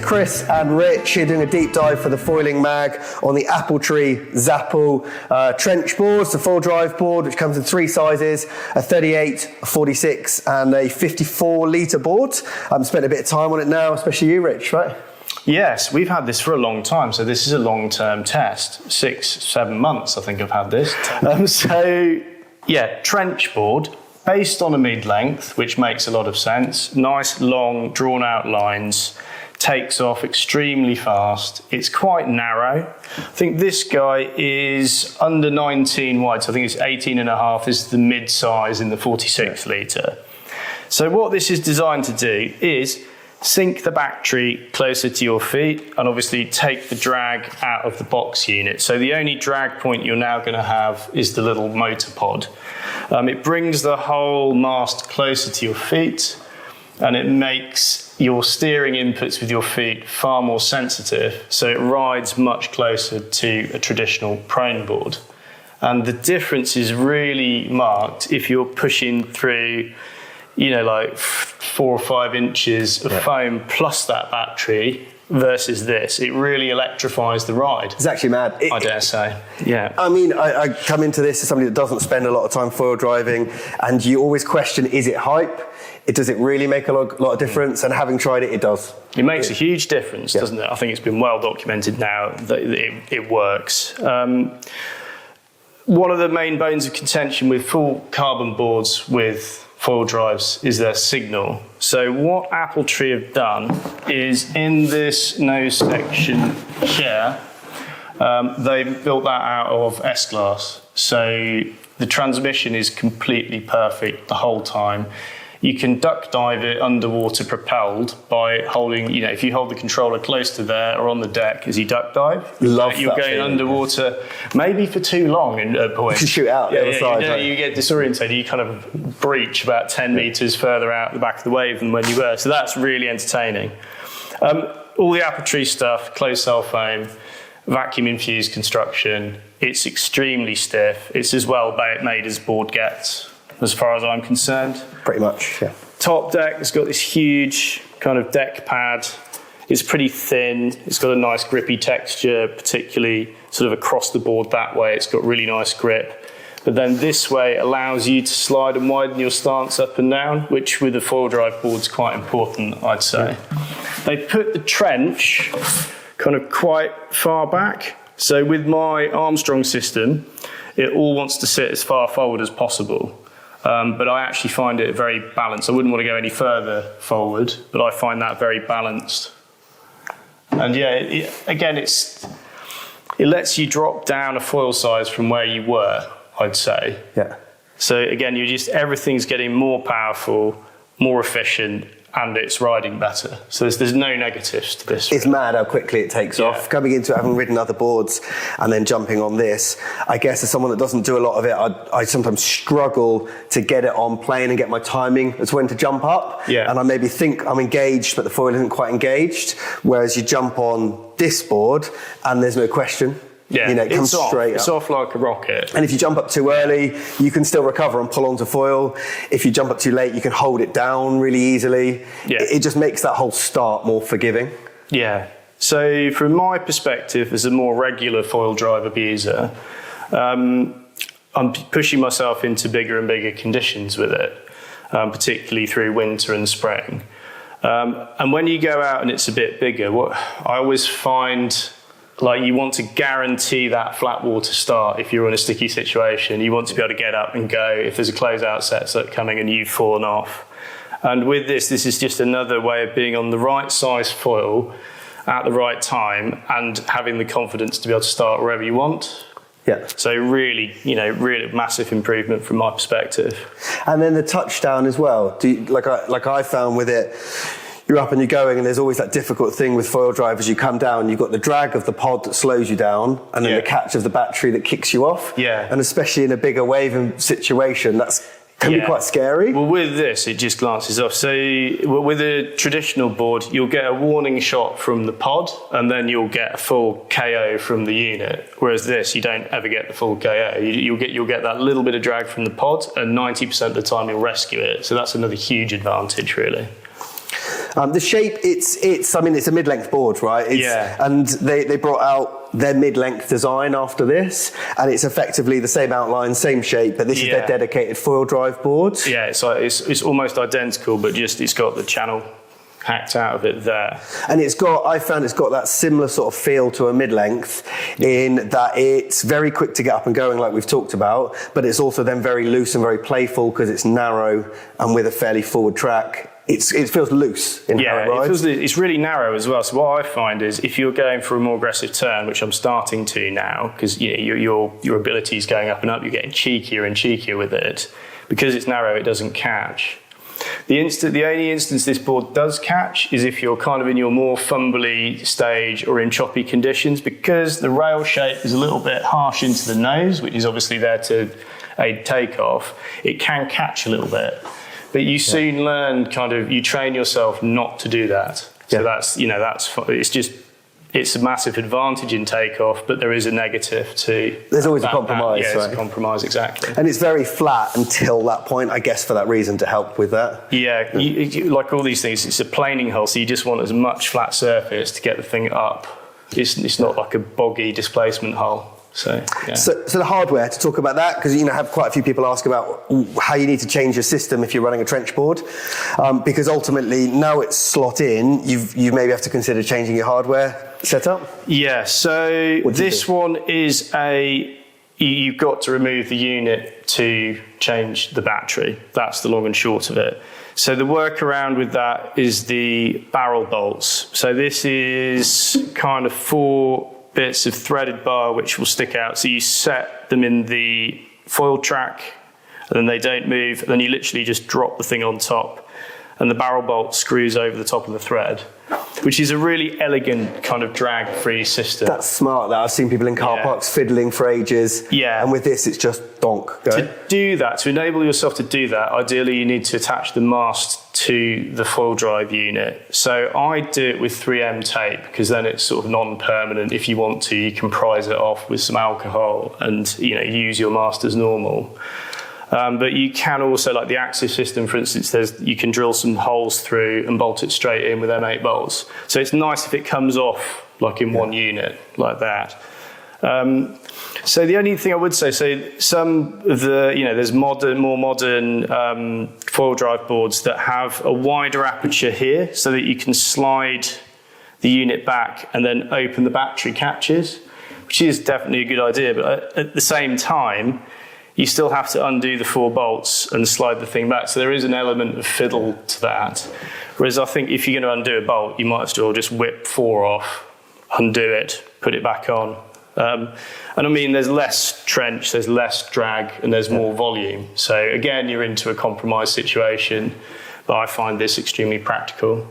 Chris and Rich here doing a deep dive for the foiling mag on the Appletree Zapple trench boards, the foil drive board, which comes in three sizes, a 38, a 46 and a 54 litre board. I've spent a bit of time on it now, especially you, Rich, right? Yes, we've had this for a long time, so this is a long-term test. 6-7 months, I think I've had this. Trench board, based on a mid-length, which makes a lot of sense. Nice, long, drawn-out lines. Takes off extremely fast. It's quite narrow. I think this guy is under 19 wide, so I think it's 18.5 is the mid-size in the 46 litre. So what this is designed to do is sink the battery closer to your feet and obviously take the drag out of the box unit. So the only drag point you're now going to have is the little motor pod. It brings the whole mast closer to your feet and it makes your steering inputs with your feet far more sensitive, so it rides much closer to a traditional prone board. And the difference is really marked if you're pushing through, you know, like 4 or 5 inches of foam plus that battery versus this. It really electrifies the ride. It's actually mad. I dare say. Yeah. I mean, I come into this as somebody that doesn't spend a lot of time foil driving, and you always question, is it hype? Does it really make a lot of difference? And having tried it, it does. It makes a huge difference, doesn't it? I think it's been well documented now that it works. One of the main bones of contention with full carbon boards with foil drives is their signal. So what Appletree have done is in this nose section here, they've built that out of S-glass. So the transmission is completely perfect the whole time. You can duck dive it underwater propelled by holding, you know, if you hold the controller close to there or on the deck as you duck dive, you're going underwater maybe for too long at a point. You can shoot out the other side. You get disorientated, you kind of breach about 10 metres further out the back of the wave than when you were. So that's really entertaining. All the Appletree stuff, closed cell foam, vacuum infused construction, it's extremely stiff. It's as well made as board gets, as far as I'm concerned. Pretty much, yeah. Top deck has got this huge kind of deck pad. It's pretty thin. It's got a nice grippy texture, particularly sort of across the board that way. It's got really nice grip. But then this way allows you to slide and widen your stance up and down, which with a foil drive board is quite important, I'd say. They put the trench kind of quite far back. So with my Armstrong system, it all wants to sit as far forward as possible. But I actually find it very balanced. I wouldn't want to go any further forward, but I find that very balanced. And yeah, it lets you drop down a foil size from where you were, I'd say. Yeah. So again, everything's getting more powerful, more efficient, and it's riding better. So there's no negatives to this. It's mad how quickly it takes off. Coming into it, having ridden other boards and then jumping on this, I guess as someone that doesn't do a lot of it, I sometimes struggle to get it on plane and get my timing as when to jump up. Yeah. And I maybe think I'm engaged, but the foil isn't quite engaged. Whereas you jump on this board and there's no question. Yeah, you know, it comes straight up. It's off like a rocket. And if you jump up too early, you can still recover and pull onto foil. If you jump up too late, you can hold it down really easily. Yeah. It just makes that whole start more forgiving. Yeah. So from my perspective, as a more regular foil drive abuser, I'm pushing myself into bigger and bigger conditions with it, particularly through winter and spring. And when you go out and it's a bit bigger, what I always find, like, you want to guarantee that flat water start if you're in a sticky situation. You want to be able to get up and go if there's a closeout set coming and you've fallen off. And with this is just another way of being on the right size foil at the right time and having the confidence to be able to start wherever you want. Yeah. So really, really massive improvement from my perspective. And then the touchdown as well. Like I found with it, you're up and you're going, and there's always that difficult thing with foil drive as you come down. You've got the drag of the pod that slows you down, and then the catch of the battery that kicks you off. Yeah. And especially in a bigger waving situation, can be quite scary. Well, with this, it just glances off. So with a traditional board, you'll get a warning shot from the pod, and then you'll get a full KO from the unit. Whereas this, you don't ever get the full KO. You'll get that little bit of drag from the pod, and 90% of the time you'll rescue it. So that's another huge advantage, really. The shape, it's a mid-length board, right? And they brought out their mid-length design after this, and it's effectively the same outline, same shape, but this is their dedicated foil drive board. Yeah, it's almost identical, but just it's got the channel hacked out of it there. And I found it's got that similar sort of feel to a mid-length in that it's very quick to get up and going, like we've talked about, but it's also then very loose and very playful because it's narrow and with a fairly forward track. It feels loose in how it rides. It's really narrow as well. So what I find is if you're going for a more aggressive turn, which I'm starting to now, because your ability is going up and up, you're getting cheekier and cheekier with it. Because it's narrow, it doesn't catch. The only instance this board does catch is if you're kind of in your more fumbly stage or in choppy conditions, because the rail shape is a little bit harsh into the nose, which is obviously there to aid takeoff. It can catch a little bit. But you soon learn you train yourself not to do that. So it's a massive advantage in takeoff, but there is a negative too. There's always a compromise, right? It's a compromise, exactly. And it's very flat until that point, I guess, for that reason to help with that. Yeah, like all these things, it's a planing hull, so you just want as much flat surface to get the thing up. It's not like a boggy displacement hull. So the hardware, to talk about that, because have quite a few people ask about how you need to change your system if you're running a trench board, because ultimately now it's slot in, you maybe have to consider changing your hardware setup. Yeah, so this one is you've got to remove the unit to change the battery. That's the long and short of it. So the workaround with that is the barrel bolts. So this is kind of 4 bits of threaded bar which will stick out. So you set them in the foil track and then they don't move, and then you literally just drop the thing on top and the barrel bolt screws over the top of the thread, which is a really elegant kind of drag-free system. That's smart. That I've seen people in car parks fiddling for ages. Yeah. And with this, it's just donk. To enable yourself to do that, ideally you need to attach the mast to the foil drive unit. So I do it with 3M tape because then it's sort of non-permanent. If you want to, you can prise it off with some alcohol and use your mast as normal. But you can also, like the Axis system, for instance, you can drill some holes through and bolt it straight in with M8 bolts. So it's nice if it comes off like in one unit like that. So the only thing I would say, some of the, there's more modern foil drive boards that have a wider aperture here so that you can slide the unit back and then open the battery catches, which is definitely a good idea. But at the same time, you still have to undo the 4 bolts and slide the thing back. So there is an element of fiddle to that. Whereas I think if you're going to undo a bolt, you might as well just whip 4 off, undo it, put it back on. And I mean, there's less trench, there's less drag, and there's more volume. So again, you're into a compromise situation. But I find this extremely practical.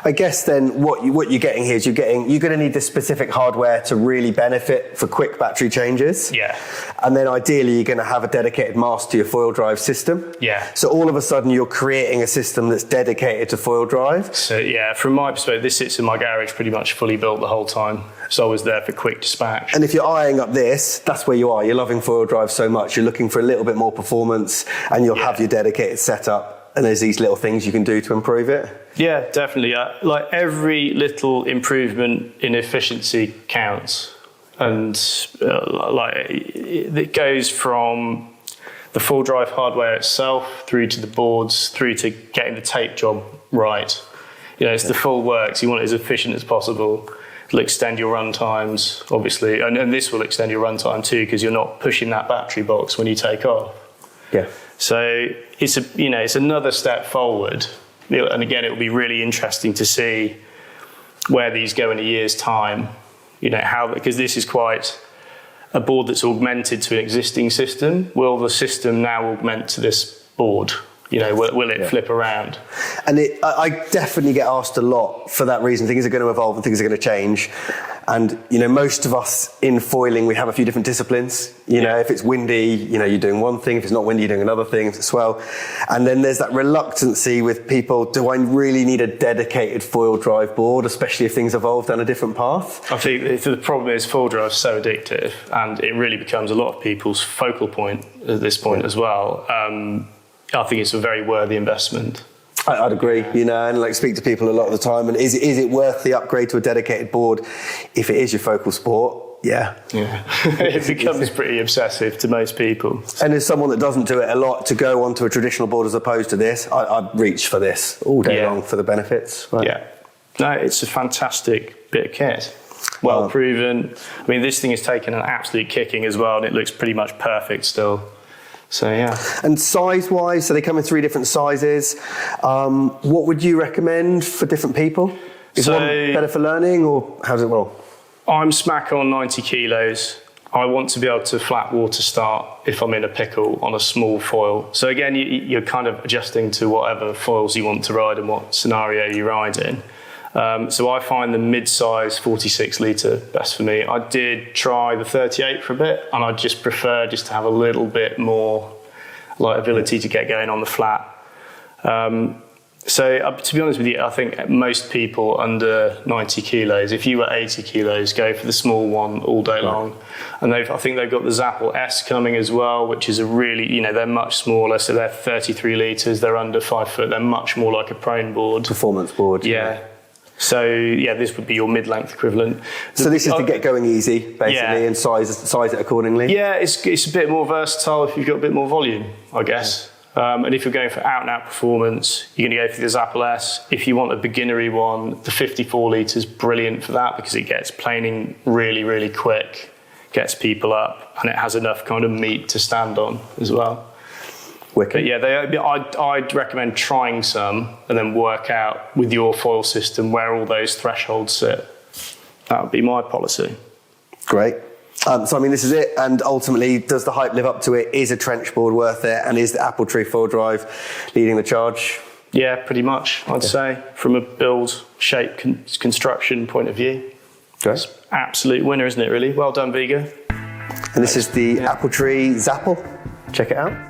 I guess then what you're getting here is you're going to need the specific hardware to really benefit for quick battery changes. Yeah. And then ideally you're going to have a dedicated mast to your foil drive system. Yeah. So all of a sudden you're creating a system that's dedicated to foil drive. So yeah, from my perspective, this sits in my garage pretty much fully built the whole time. So I was there for quick dispatch. And if you're eyeing up this, that's where you are. You're loving foil drive so much. You're looking for a little bit more performance and you'll have your dedicated setup. And there's these little things you can do to improve it. Yeah, definitely. Like every little improvement in efficiency counts. And it goes from the full drive hardware itself through to the boards, through to getting the tape job right. It's the full works. You want it as efficient as possible. It'll extend your run times, obviously. And this will extend your run time too, because you're not pushing that battery box when you take off. Yeah. So it's another step forward, and again, it will be really interesting to see where these go in a year's time. Because this is quite a board that's augmented to an existing system. Will the system now augment to this board? Will it flip around? And I definitely get asked a lot for that reason. Things are going to evolve and things are going to change. And, most of us in foiling, we have a few different disciplines. If it's windy, you're doing one thing. If it's not windy, you're doing another thing. If it's swell. And then there's that reluctancy with people, do I really need a dedicated foil drive board, especially if things evolve down a different path? I think the problem is foil drive is so addictive, and it really becomes a lot of people's focal point at this point as well. I think it's a very worthy investment. I'd agree, you know, and like speak to people a lot of the time. And is it worth the upgrade to a dedicated board if it is your focal sport? Yeah. It becomes pretty obsessive to most people. And as someone that doesn't do it a lot, to go onto a traditional board as opposed to this, I'd reach for this all day long for the benefits. Right? Yeah. No, it's a fantastic bit of kit. Well proven. I mean, this thing has taken an absolute kicking as well, and it looks pretty much perfect still. So, yeah. And size-wise, so they come in 3 different sizes. What would you recommend for different people? Is one better for learning, or how does it roll? I'm smack on 90 kilos. I want to be able to flat water start if I'm in a pickle on a small foil. So again, you're kind of adjusting to whatever foils you want to ride and what scenario you ride in. So I find the mid-size 46 litre best for me. I did try the 38 for a bit, and I just prefer just to have a little bit more like ability to get going on the flat. So to be honest with you, I think most people under 90 kilos, if you were 80 kilos, go for the small one all day long. And I think they've got the Zapple S coming as well, which is a really, you know, they're much smaller. So they're 33 litres, they're under 5 foot. They're much more like a prone board. Performance board. Yeah. So yeah, this would be your mid-length equivalent. So this is to get going easy, basically, and size it accordingly? Yeah, it's a bit more versatile if you've got a bit more volume, I guess. And if you're going for out-and-out performance, you're going to go for the Zapple S. If you want a beginnery one, the 54 litres, brilliant for that because it gets planing really, really quick, gets people up, and it has enough kind of meat to stand on as well. Wicked. But yeah, I'd recommend trying some and then work out with your foil system where all those thresholds sit. That would be my policy. Great. So, I mean, this is it. And ultimately, does the hype live up to it? Is a trench board worth it? And is the Appletree foil drive leading the charge? Yeah, pretty much, I'd say, from a build, shape, construction point of view. Great. Absolute winner, isn't it, really? Well done, Vigo. And this is the Appletree Zapple. Check it out.